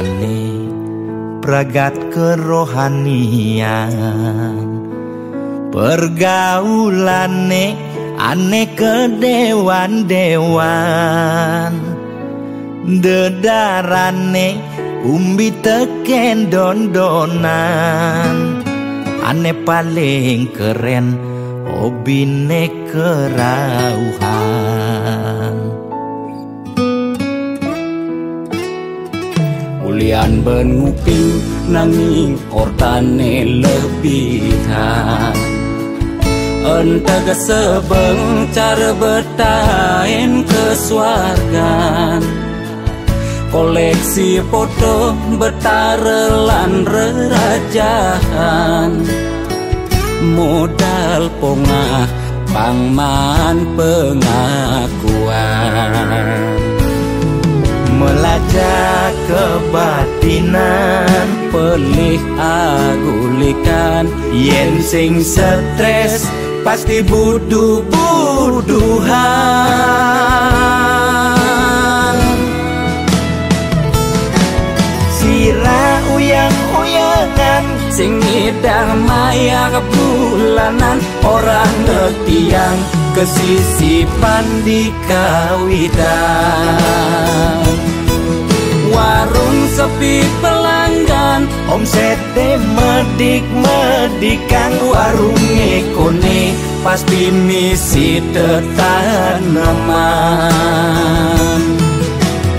ane pragat kerohanian, pergaulane ane kedewan-dewan, dedarane umbi teken don-donan, ane paling keren hobine kerauhan. Ulian benuping nanging ortane lebihan, entega sebeng cara bertain kesuargan, koleksi foto betarelan rerajahan, modal pongah pangman pengakuan, melacak kebatinan, pelih agulikan, yen sing stres pasti buduh-buduhan. Sira uyang-uyangan sing ngidang maya bulanan, orang ngetiang kesisipan di kawitan. Warung sepi pelanggan, omsete medik-medikan, warung ekone pasti misi tetaneman.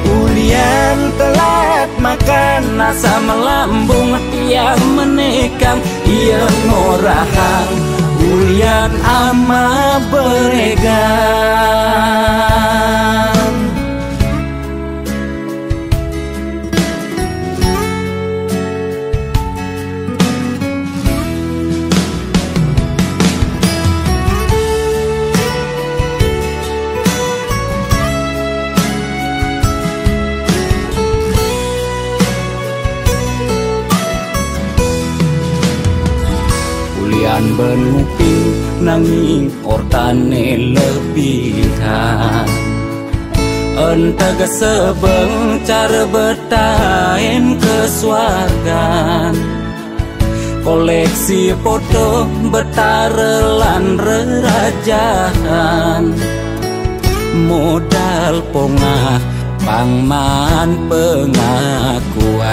Ulian telat makan, asa melambung tiang menekang, ia ngorahang ulian ama beregan. Ulian benuping nanging ortane lebihan, entega sebeng cara bertain kesuargan, koleksi foto betarelan rerajahan, modal pongah pangman pengakuan,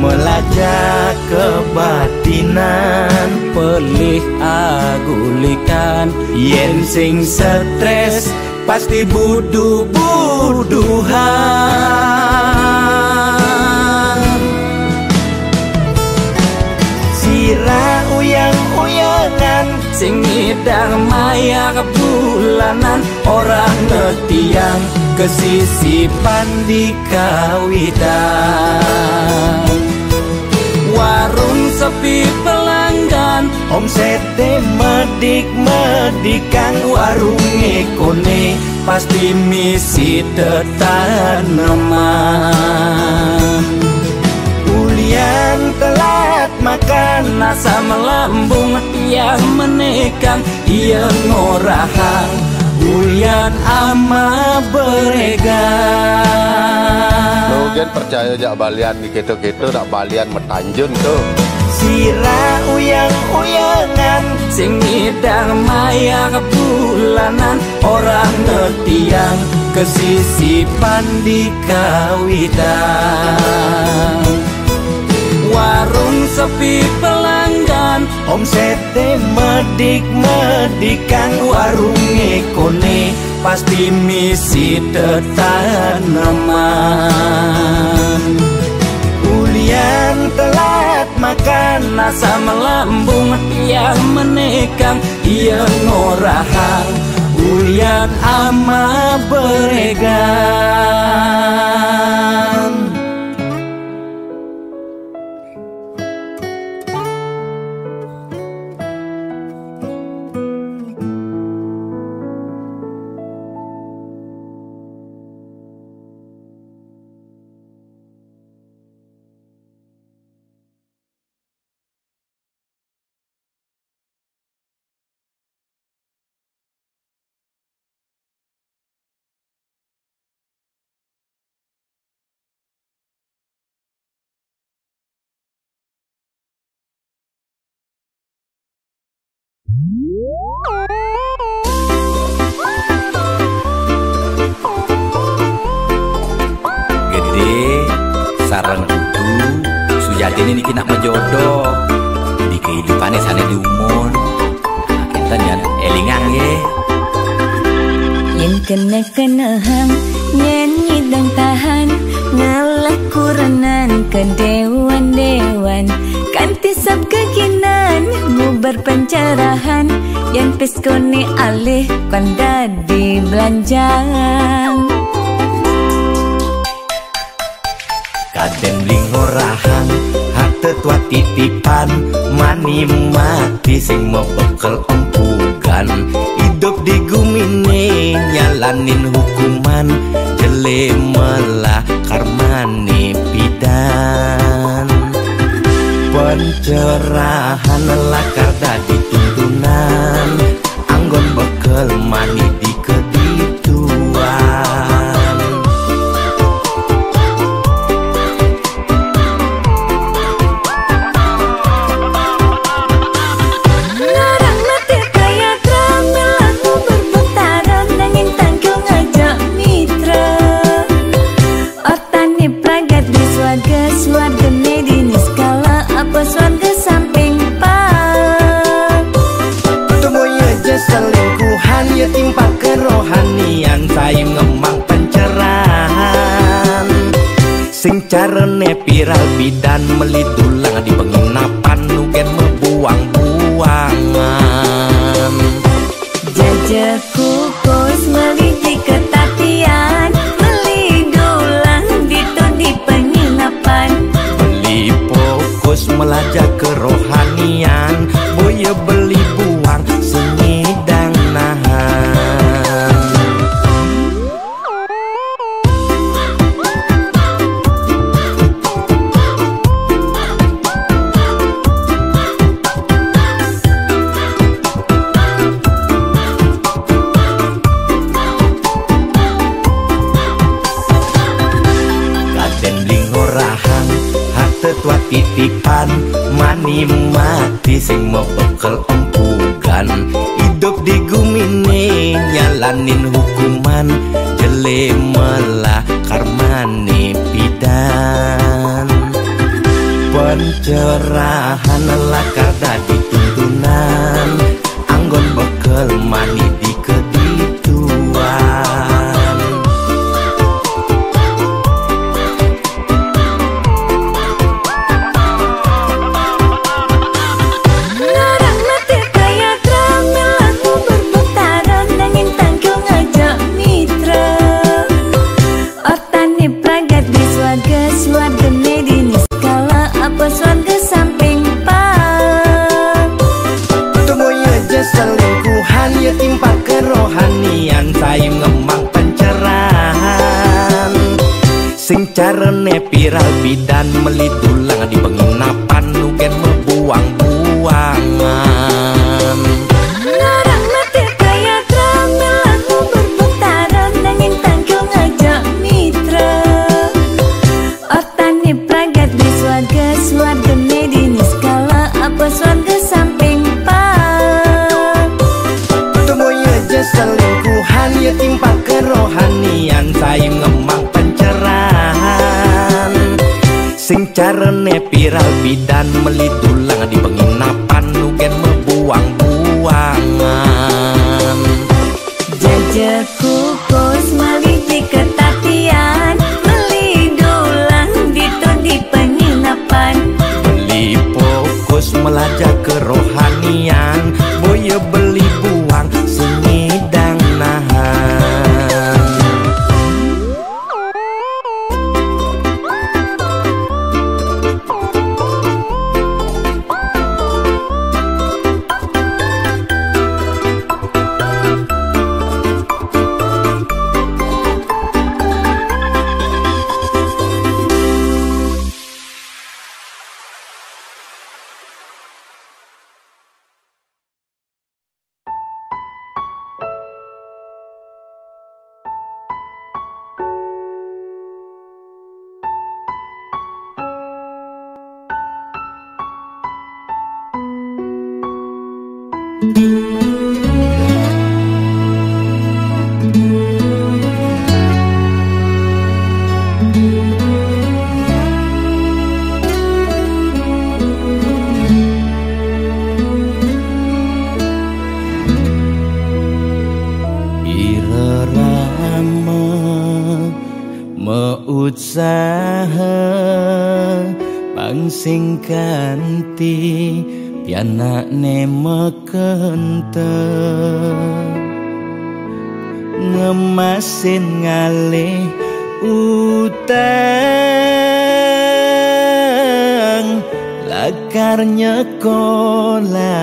melacak kebatinan, pelih agulikan, yen sing stres pasti buduh-buduhan. Sira uyang-uyangan sing ngidang maya bulanan, orang ngetiang kesisipan di kawitan. Warung sepi pelanggan, omsete medik-medikan, warung ekone pasti misi tetaneman. Ulian telat makan, asa melambung tiang menekang, ia ngorahang ulian ama beregan. Logan percaya jak balian di gitu-gitu tak balian metanjun tuh. Sira uyang-uyangan sing ngidang maya bulanan, orang ngetiang kesisipan di kawitan. Warung sepi pelanggan, omsete medik-medikan, warung ekone pasti misi tetaneman. Ulian telat makan, asa melambung tiang menekang, ia ngorahang ulian ama beregan. Gede sarang kudu sujati ini kena menjodoh di kehidupannya sana di umur. Enten ya elingang ye. Yen kena hang nyanyi dan tahan ngalah kurenan ke dewan-dewan kanti sab keginan ngubar pencerahan yang piskoni alih kanda di belanjang Kadang lingorahan hati tua titipan mani mati sing mau bekel empugan hidup di gumine nyalanin hukuman jele melah karmane pidan pencerahan lakar dadi tuntunan anggon bekel mani di kedituan timpa kerohanian saya ngemang pencerahan sing carane viral bidan melitulang di penginapan nugen mebuang-buangan jajak kukus meliti ketapian melidulang ditu di penginapan beli fokus melajak kerohanian boya beli buang sengidang nahan Kaden lingorahan hati tua titipan mani mati sing mau bekel empugan hidup di gumine nyalanin hukuman jele melah karmane pidan pencerahan lakar dadi tuntunan anggon bekel mani di kedituan timpa kerohanian saya ngemang pencerahan sing carane viral bidan melitulang di penginapan nugen mebuang-buangan larang mati kaya tramel aku berputaran nanging tanggung ngajak mitra otani pragat di swarga medini skala apa swarga samping selingkuhan ya timpa kerohanian saya ngemang pencerahan sing carane viral bidan melitulang di penginapan nugen mebuang-buangan jajak kukus meliti ketapian melidulang ditu di penginapan beli fokus melajak kerohanian boya beli buang sengidang nahan Usaha pangsing kanti pianakne mekente ngemasin ngalih utang lakar nyekolahan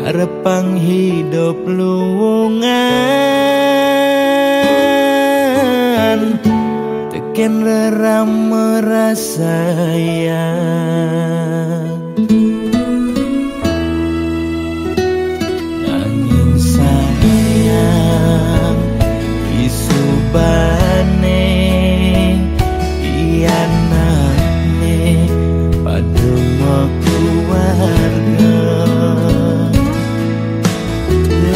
karepang hidup luwungan teken rerama rasayang nanging sayang isubane ianane padungo keluarga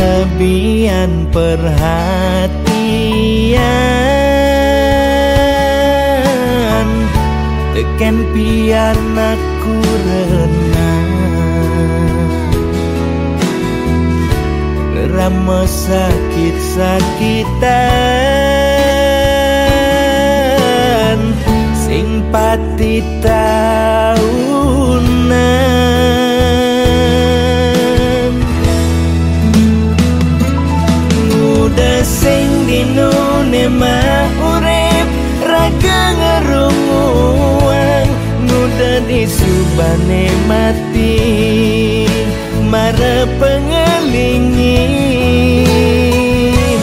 lebihan perhatian teken biar aku renang rama sakit-sakitan sing pati tahunan muda sing dinune mah urip raga ngerunguang muda disubane mati mara pengelingin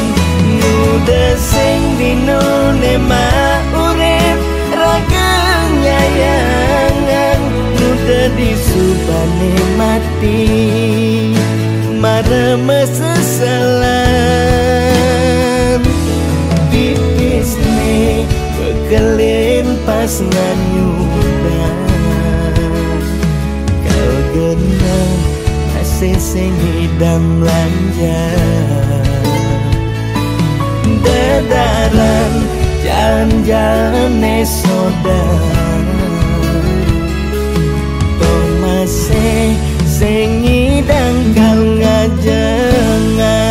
muda sing dinune mah urip raga nyayangan muda disubane mati mara mesesalan tipisne bekelin pas nganyudan kau genang asing sing hidang belanja dadaran jalan-jalan saudara Tomase sing hidang kau ngajengan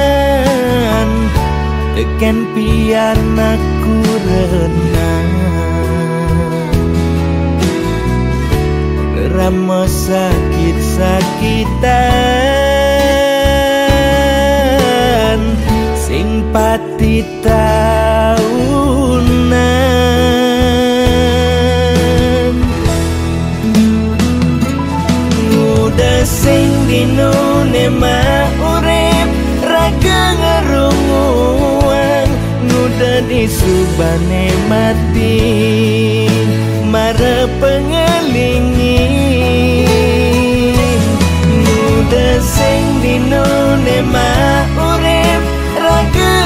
perhatian teken biar aku renang rama sakit-sakitan sing pati tahunan muda sing dinune mah urip raga ngerunguang muda disubane mati mara pengelingin muda sing dinune mah urip raga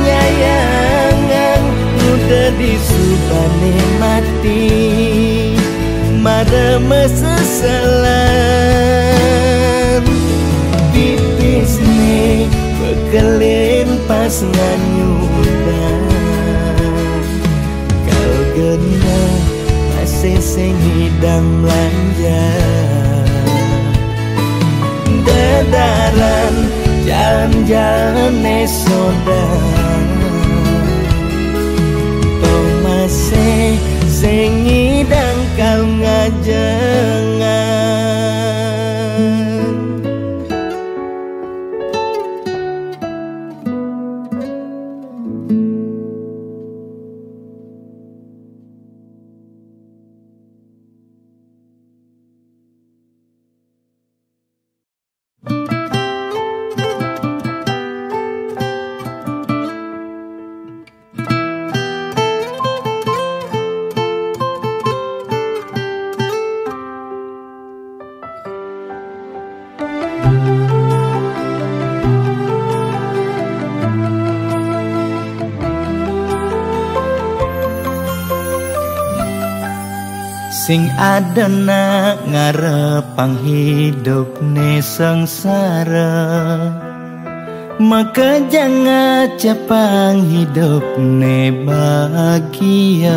nyayangan muda disubane mati mara mesesalan tipisne bekelin pas nganyudan kau genang masih sing hidang belanja dadaran jalan-jalan saudara sing ngidang kau ngajengan. Sing adana ngarepang hidup ne sengsara, maka jangan cepang hidup ne bahagia.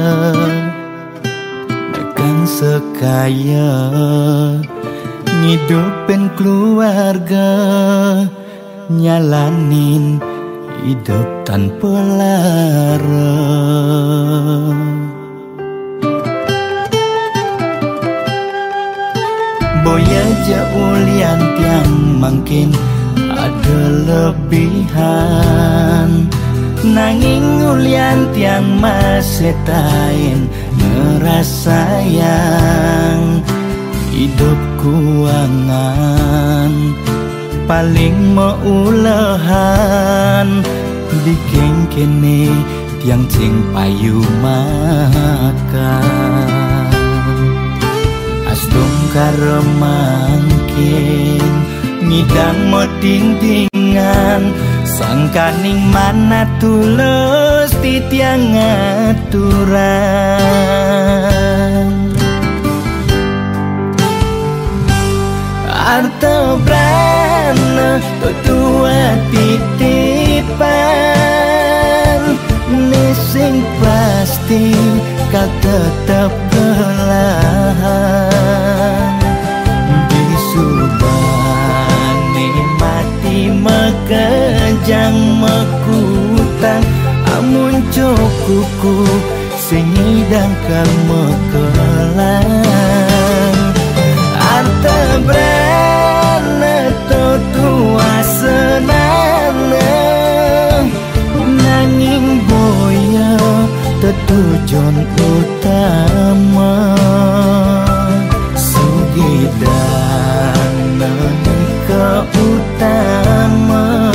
Dengan sekaya ngidupin keluarga, nyalanin hidup tanpa lara. Boya jaulian tiang mungkin ada lebihan, nanging ulian tiang masih tain ngerasayang hidup kuangan paling meulehan bikin kene tiang cing payu makan. Asdom karemangkin ngidang moding-dingan, sangkaning mana tulus titiang aturan. Arto brana tua titipan, nesing pasti kau tetap belahan. Bisubane mati mekejang mekutang, amun cukuku sing ngidang kang mekelang. Arta brana tua senana, nanging boya tetujuan utama. Sugidana ke utama,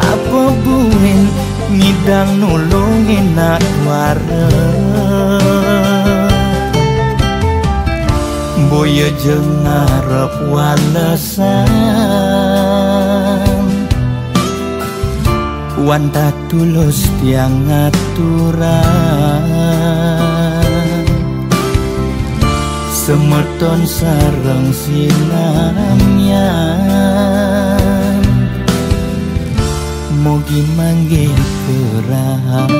apa buin ngidang nulungin nak wara. Boya jeung ngarep walesan, wanta tulus tiang aturan. Semeton sareng sinamyan, mugi manggih kerahayan.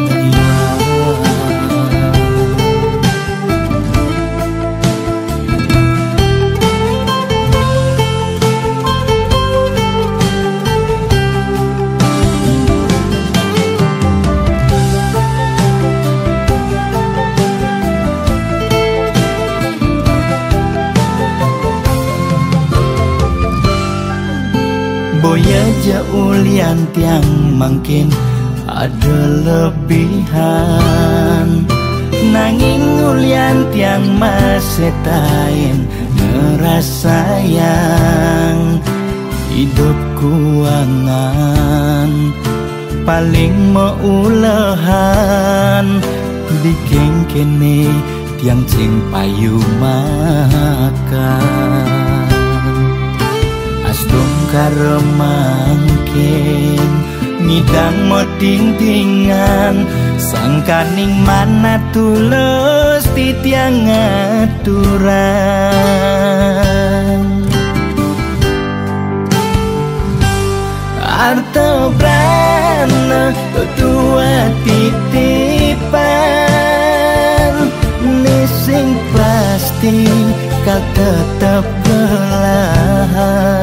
Boya jaulian tiang mungkin ada lebihan, nanging ulian tiang masih tain ngerasayang hidup kuangan paling meulehan bikin kene tiang cing payu makan. Asdom karemangkin ngidang moding-dingan, sangkaning mana tulus titiang aturan. Arto brana tua titipan, nesing pasti kau tetap belahan.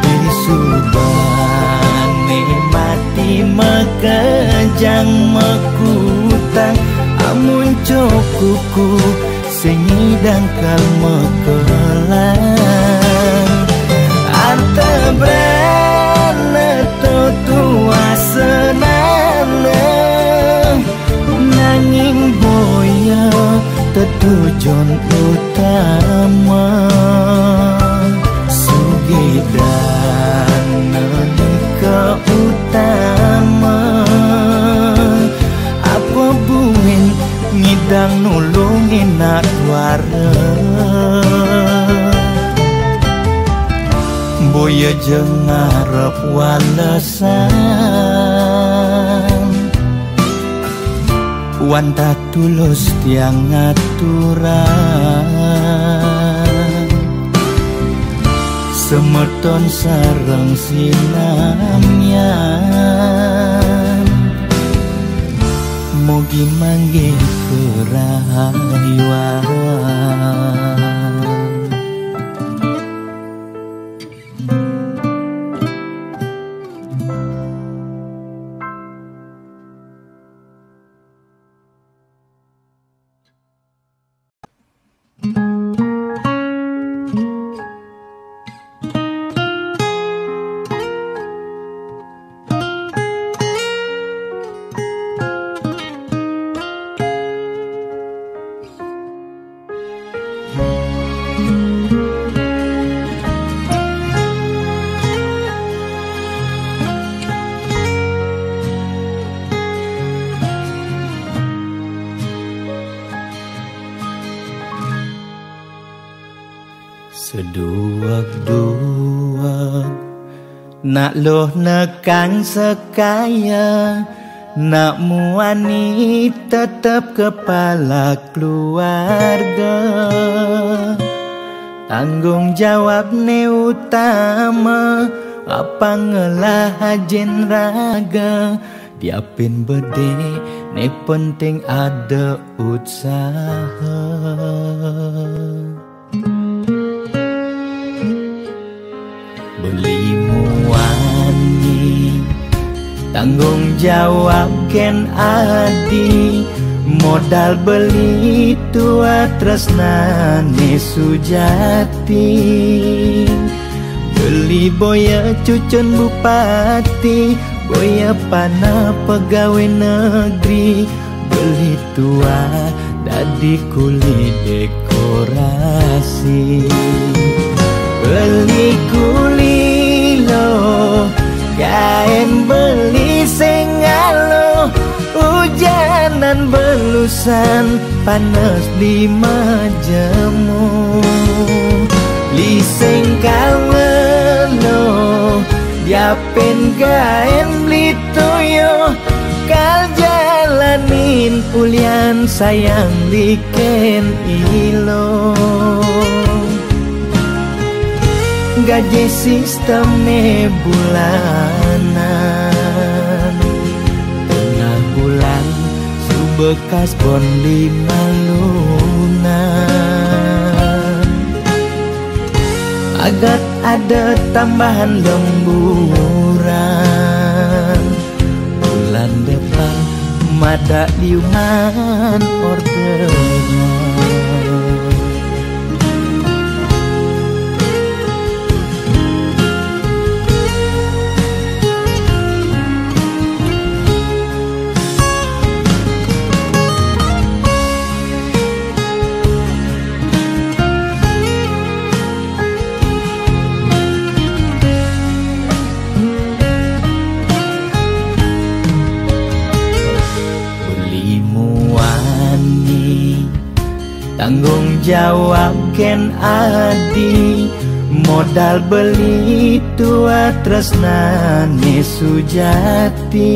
Bisubane mati mekejang mekutang, buku sing ngidangkal mekelan antebrana tua senana nanging boya tetujon utama sugidana ke utama apa buin ngidang nulungin nak wara boya jeung ngarep walesan wanta tulus tiang ngaturan semeton sareng sinamyan mugi mangge kerahayuan seduak-duak nak loh nekang sekaya nak muani tetap kepala keluarga tanggung jawab ne utama apa ngelah hajen raga diapin bede ne penting ada usaha beli muani tanggung jawab ken adi modal beli tua tresnane sujati beli boya cucun bupati boya pana pegawai negeri beli tua dadi kuli dekorasi beli kuli lo kain beli sengalo hujanan belusan panas 5 jemu li sengkal ngelo diapin kain beli toyo kal jalanin ulian sayang liken ilo gaji sistemnya bulanan tengah bulan subekas bon 5 lunan agar ada tambahan lemburan bulan depan mada liungan orderan tanggung jawab ken adi modal beli tua tresnane sujati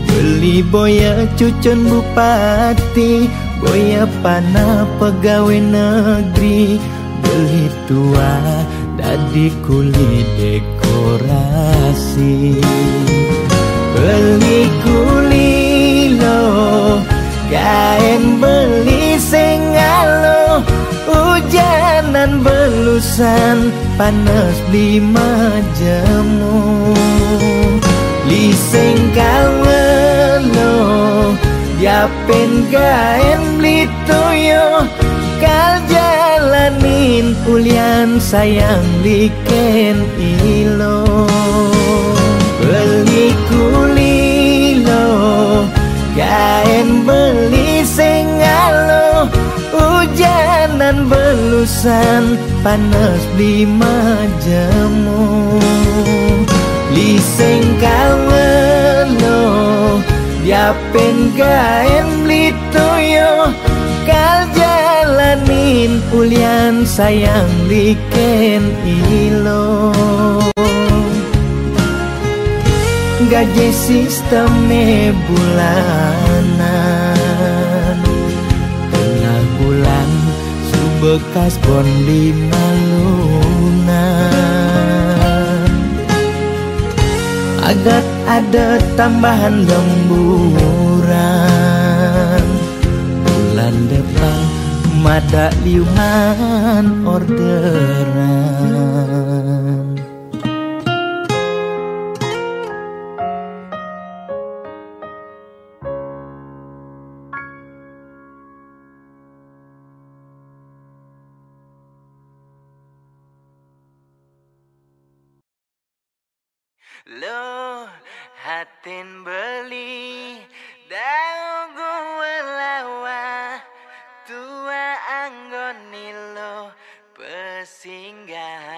beli boya cucun bupati boya pana pegawai negeri beli tua dadi kuli dekorasi beli kuli lo kain beli sengalo hujanan belusan panas 5 jemu li sengkal ngelo Diapen gaen beli toyo kal jalanin kulian sayang liken ilo beli kulilo gaen beli sengalo hujanan belusan panas beli majemu liseng kawelo diapen gaen beli toyo kal jalanin kulian sayang liken ilo gaji sistemnya bulanan tengah bulan subekas bon 5 lunan agar ada tambahan lemburan bulan depan mada liungan orderan. Lo hatin beli daun gue lawa tua anggoni lo pesinggahan.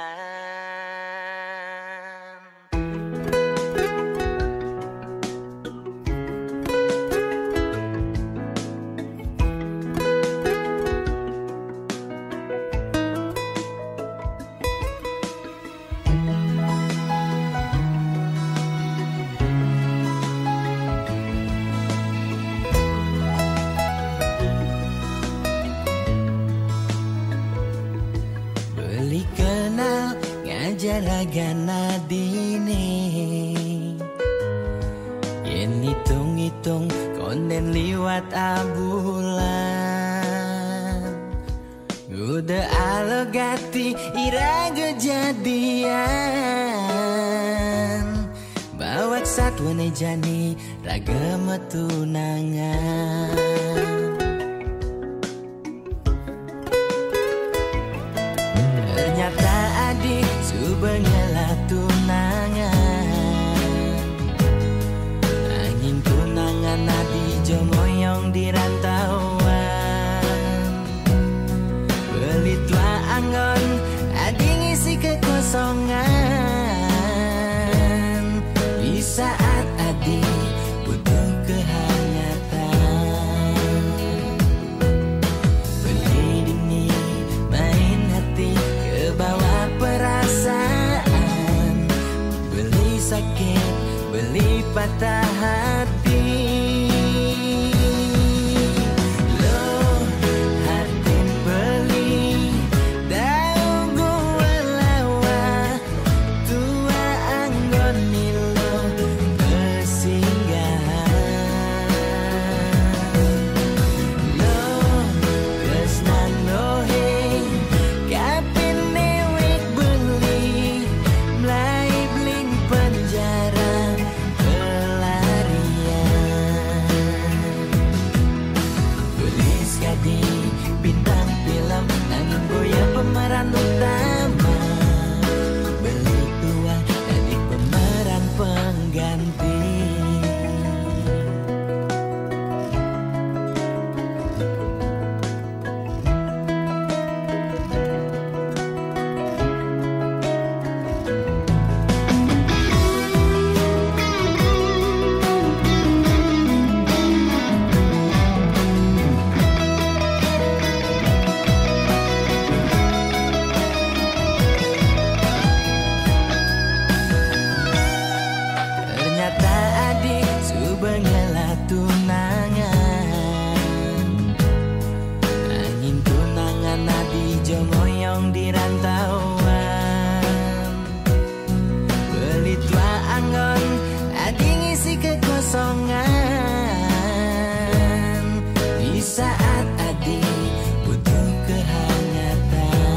Jaraga nadine yen hitung-hitung konden liwat abulan udah alogati iraga jadian bawat satwane jani raga metunangan. Ternyata adik subengela tunangan angin tunangan adi jomoyong di rantauan beli tua anggon adi ngisi kekosongan di saat adi butuh kehangatan beli dini main hati ke bawah perasaan beli sakit beli patah hati lo hatin beli daun gue lawa tua anggoni lo kesinggahan lo kesnan dohe kapin newek beli mulai bling penjara pelarian tulis kadi bintang film nangin boya pemeran utama beli tua jadi pemeran pengganti. Ternyata adik subengela tunangan angin tunangan adi jomoyong di rantauan beli tua anggon adi ngisi kekosongan di saat adi butuh kehangatan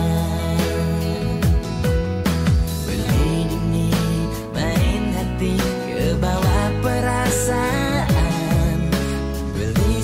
beli dini main hati ke bawah perasaan beli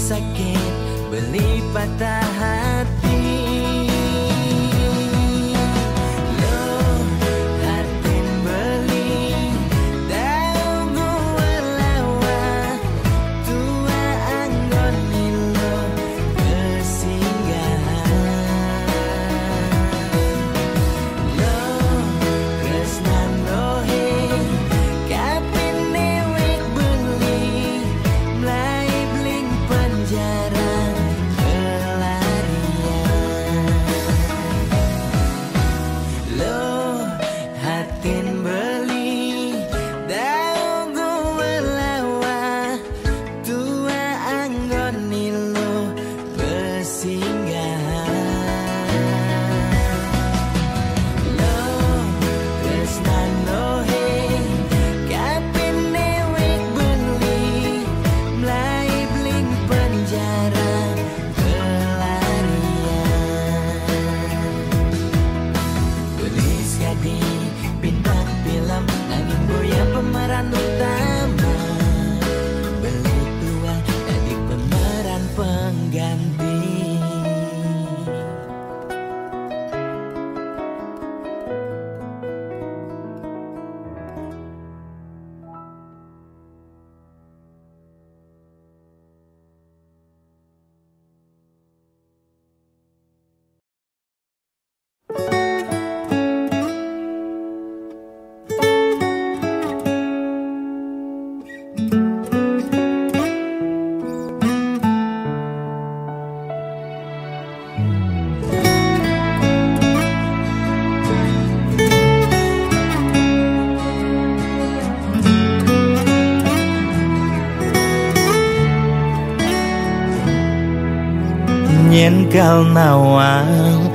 yen kal nawang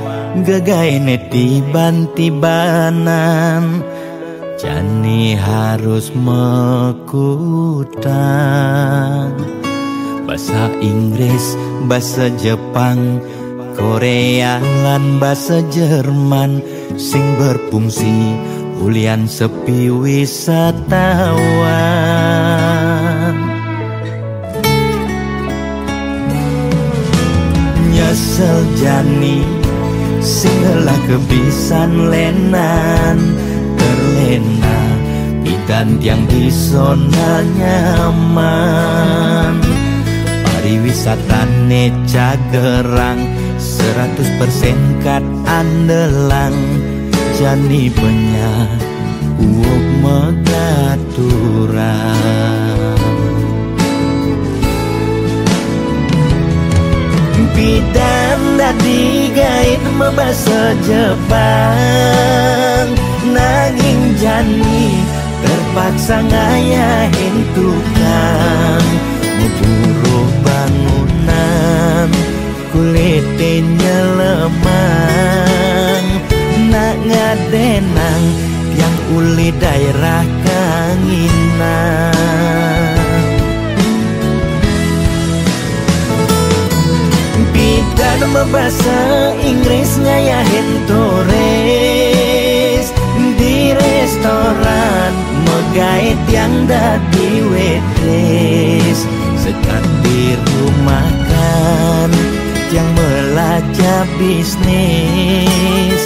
gegaine tiban-tibanan jani harus mekutang bahasa Inggris, bahasa Jepang, Korea lan bahasa Jerman sing berfungsi ulian sepi wisatawan. Nyesel jani sing heula kebisan lenan terlena pidan tiang di zona nyaman pariwisatane Cagerang 100% kat andelang jani banyak uop megaturan bidan dadi gain membahasa Jepang nanging jani terpaksa ngayahin tukang memburu bangunan kulitnya lemang nak ngadenang yang uli daerah kanginan bidan membahasa Inggris ngayahin turis di restoran megait yang dadi waitress sekat di rumah kan yang belajar bisnis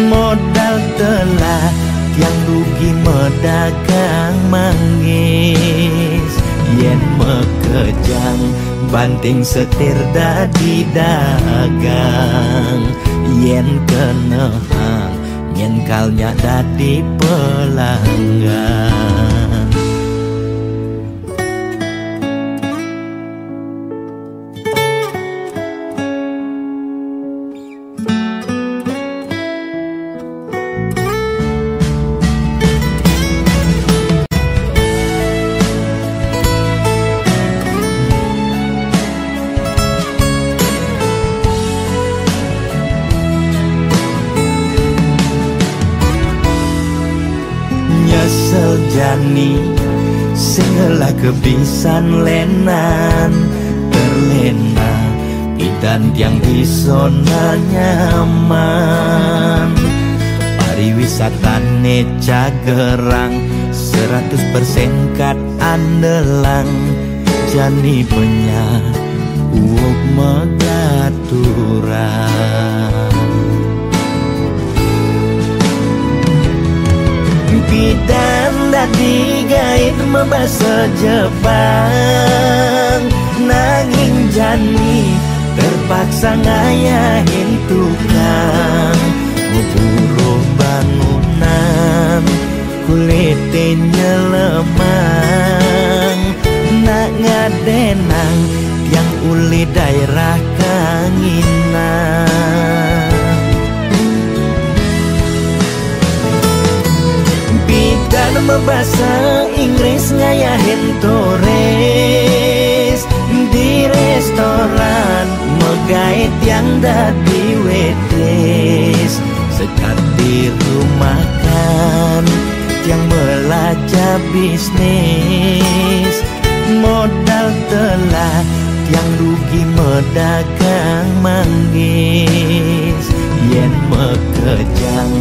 modal telah yang rugi medagang manggis yen mekejang banting setir dadi dagang yen kenehang yen kalnya dadi pelanggan. Jani sing heula kebisan lenan terlena pidan tiang di zona nyaman pariwisatane Cagerang 100% kat andelang jani banyak uop megaturan bidan dadi gain membahasa Jepang nanging jani terpaksa ngayahin tukang memburu bangunan kulitnya lemang nak ngadenang yang uli daerah kanginan dan membahasa Inggris ngayahin turis di restoran megait yang dadi waitress sekat di rumah kan yang belajar bisnis modal telah yang rugi medagang manggis yen mekejang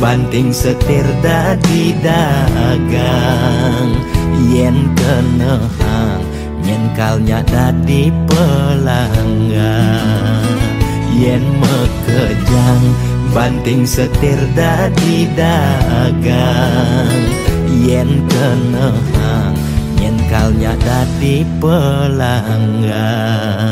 banting setir dadi dagang yen kenehang yen kalnya dadi pelanggan yen mekejang banting setir dadi dagang yen kenehang yen kalnya dadi pelanggan.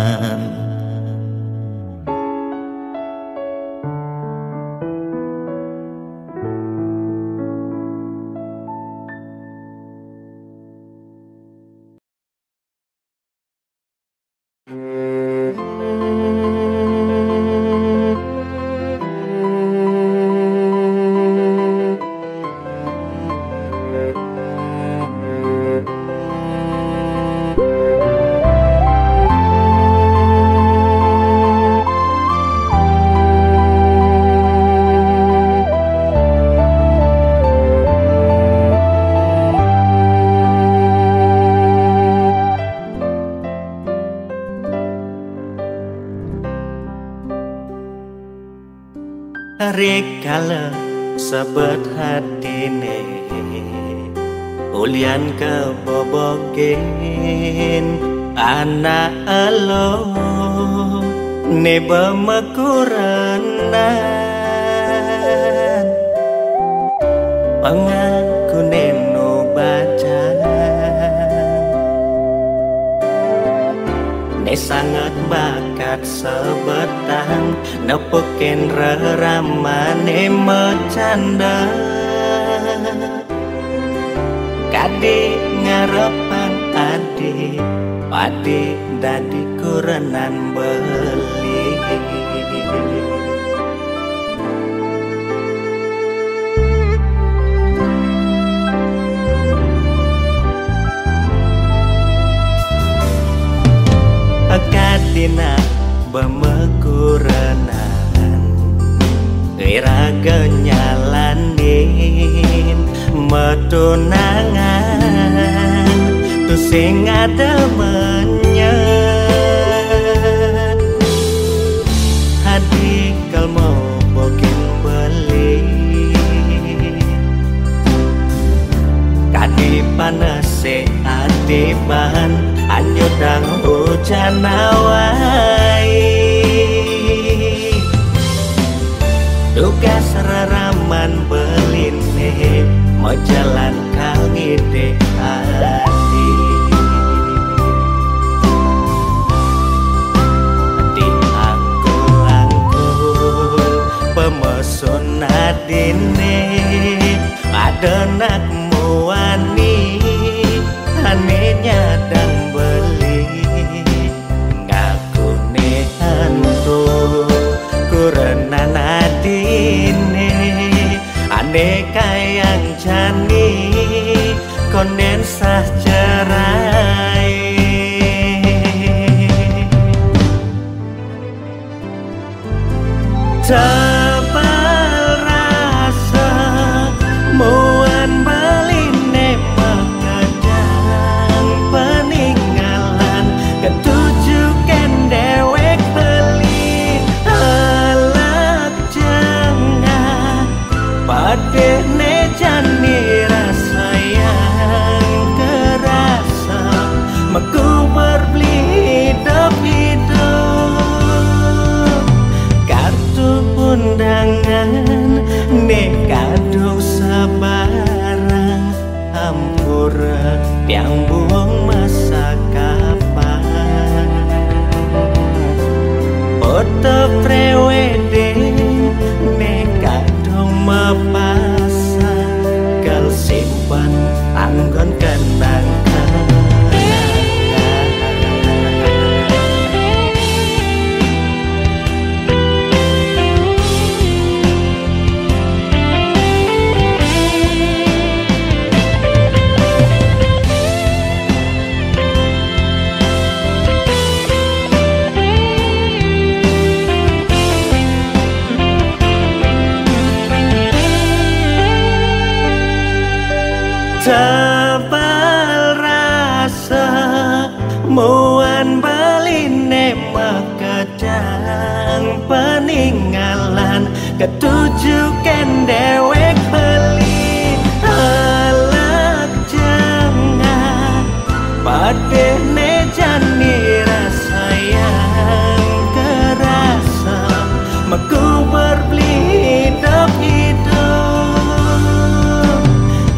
sebet hatine ulian kebobogen anak elo neba makuranan pangaku neno baca ne sangat bakat sebetang nepukin reramane mecanda kade ngarepan adi padi dadi kurenan beli kadina bemekuranan iraga nyalanin metunangan tu sing ada menyet hadi kal mau bokin beli kadi panase adiban anyudang hujan awai tugas raraman beline mau jalan kali deh hati di angkul pemesun adine ada nak muani anehnya dan beli ngaku nehantu kurenan adine aneh kayang jani kondensah cerai tebal rasa muan beline makadang peninggalan ketujukan dewek beli halak jengah pada nejani rasa yang kerasa meku berbeli hidup kartu undangan nekadung sabarang hampura yang buang masa kapan foto prewedding nekadung mapasang kal simpan anggon kenangan tebal rasa muan beline makadang peninggalan ketujukan dewek beli halak jengah pada nejani rasa yang kerasa meku berbeli hidup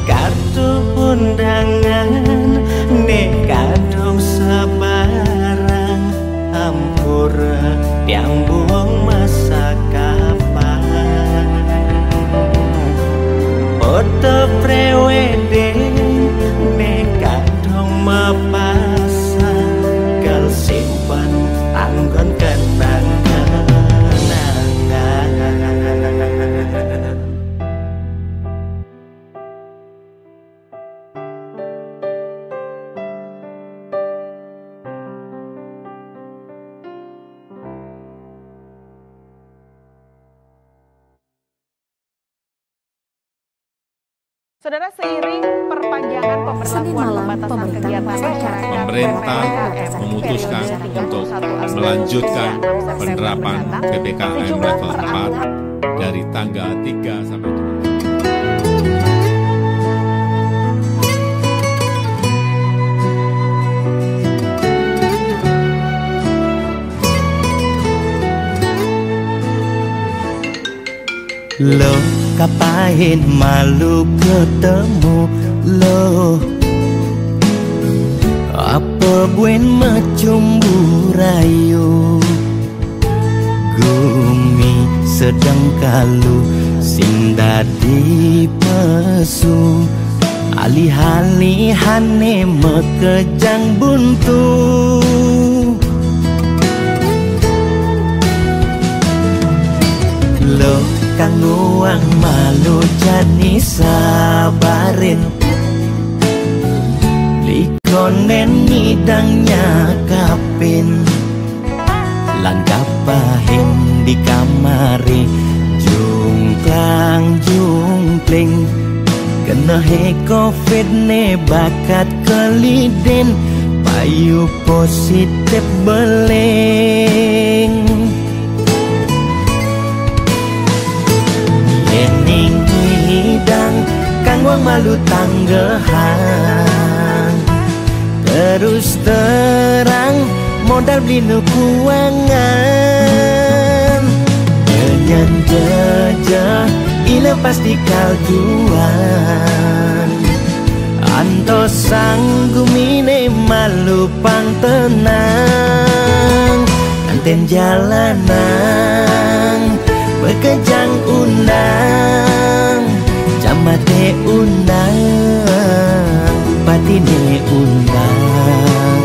kartu undangan nekadung sabarang hampura yang buang masa kapan foto prewedding nekadung mapasang kal simpan anggon kenangan Saudara, seiring perpanjangan pemberlakuan pembatasan kegiatan masyarakat, pemerintah memutuskan untuk melanjutkan penerapan PPKM level 4 dari tanggal 3 sampai 7. Lo kapain malu ketemu lo, apa buen macumbu rayu, gumi sedang kalu sing dadi pesu, alih-alihane mekejang buntu. Lo kang nguang malu jani sabarin, likonen ngidangnya kapin, langkah pahin di kamari, jungklang jungkling, kena he covid ne bakat keliden, payu positif beleng. Yening hidang kang wang malu tanggehan, terus terang modal beli nukuangan, dengan jejah ila pasti kaljuan, anto sanggumine malu pang tenang, anten jalanan bekejang undang, jamate undang, patine undang,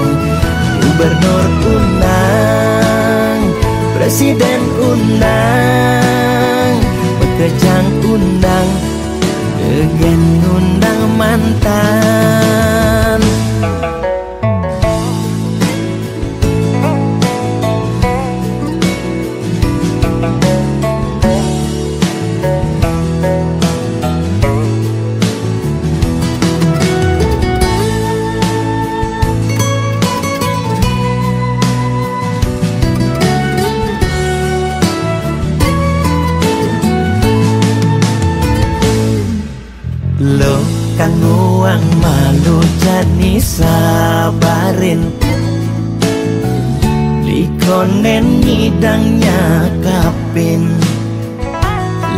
gubernur undang, presiden undang, bekejang undang, gegen undang mantan. Lo kang nguang malu jani sabarin, likonen ngidangnya kapin,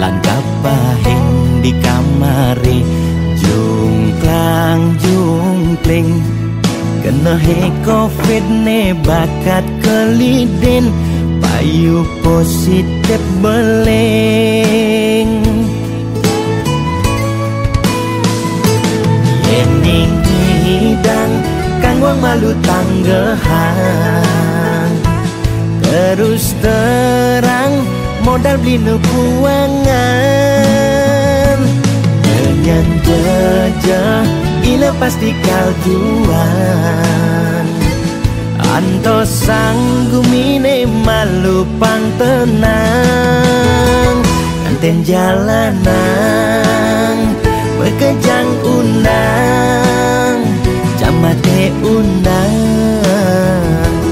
langkah pahin di kamari, jungklang jungkling, kena he covid ne bakat keliden, payu positif beleng. Yening hidang kang wang malu tanggehan, terus terang modal beli nukuangan, dengan jejah ila pasti kaljuan, anto sanggumine malu pang tenang, anten jalanan bekejang undang, jamate undang,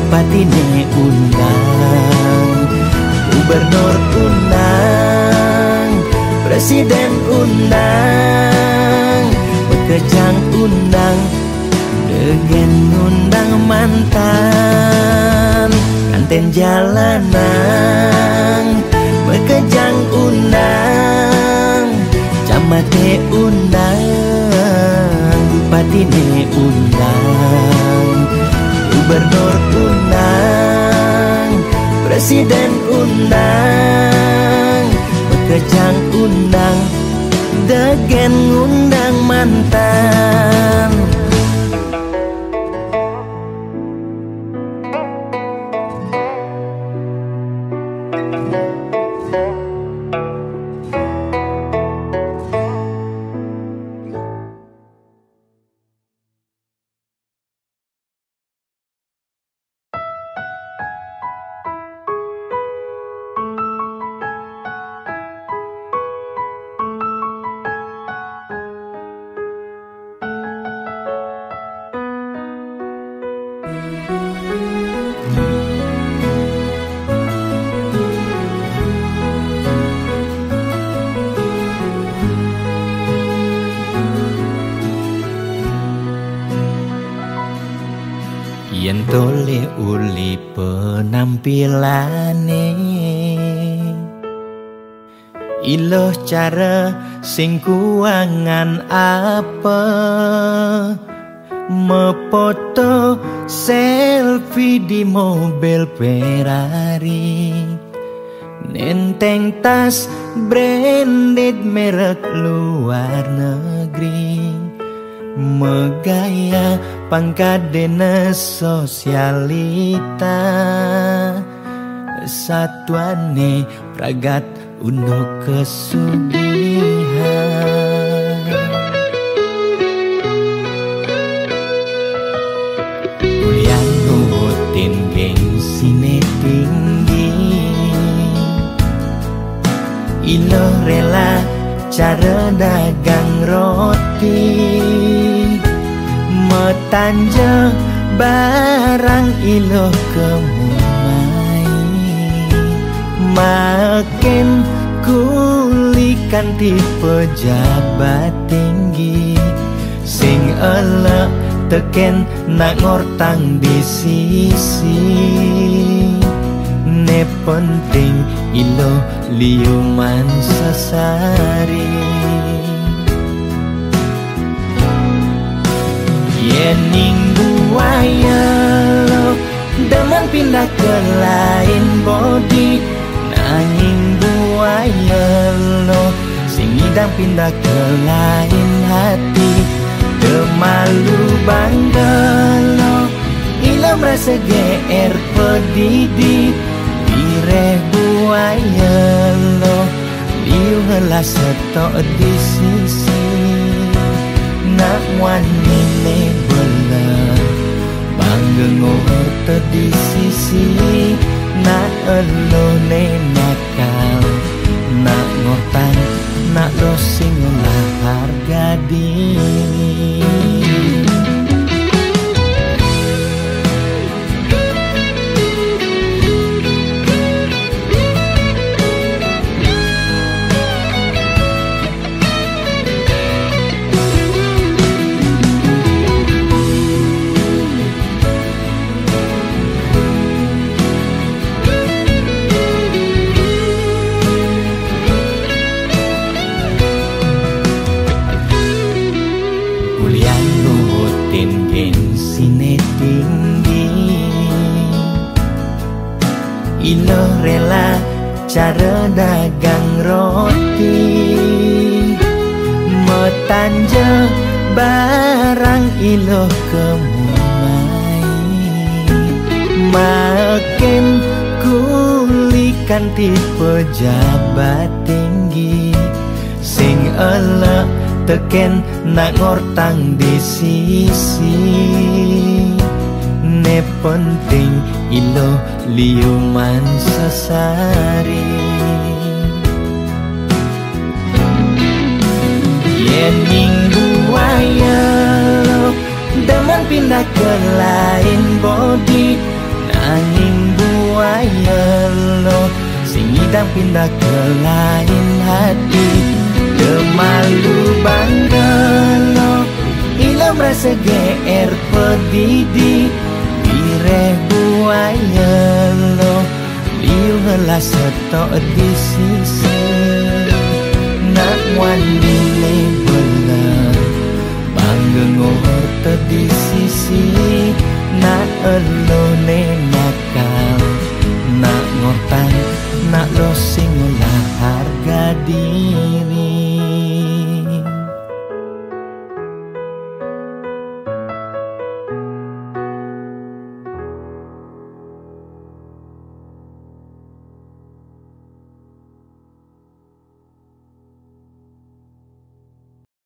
patine undang, gubernur undang, presiden undang, bekejang undang, gegen undang mantan, anten jalanan, bekejang undang, jamate undang, patine undang, gubernur undang, presiden undang, bekejang undang, degen undang mantan. Yen tole uli penampilane, Iloh cara sing kuangan apa, mefoto selfie di mobil Ferrari, nenteng tas branded merek luar negeri, megaya pangkadena sosialita, satuane pragat untuk kesugihan. Kuliah nurutin gengsine tinggi, iloh rela cara dagang roti, metanja barang iloh kemumai, makin kulikan di pejabat tinggi, sing elek teken nak ngortang di sisi, ne penting ilo liuman sasari. Yening buaya lo demen pindah ke lain body, nanging buaya lo sing idang pindah ke lain hati. Kemalu bangga lo ilo merasa GR pedidi, bireh buaya lo liu helah setok di sisi, nak wani ne bela bangga ngorte di sisi, nak elo ne nakal, nak ngortan nak lo sing olah harga diri. Ilo rela cara dagang roti, metanja barang ilo kemumai, makin kulikan di pejabat tinggi, sing elek teken nak ngortang di sisi, ne penting ilo liuman sasari. Yening buaya lo demen pindah ke lain body, nanging buaya lo sing idang pindah ke lain hati. Kemalu bangga lo ilo merasa GR pedidi, bireh buaya lo liu helah setok di sisi, nak wani ne bela bangga ngorte di sisi, nak elo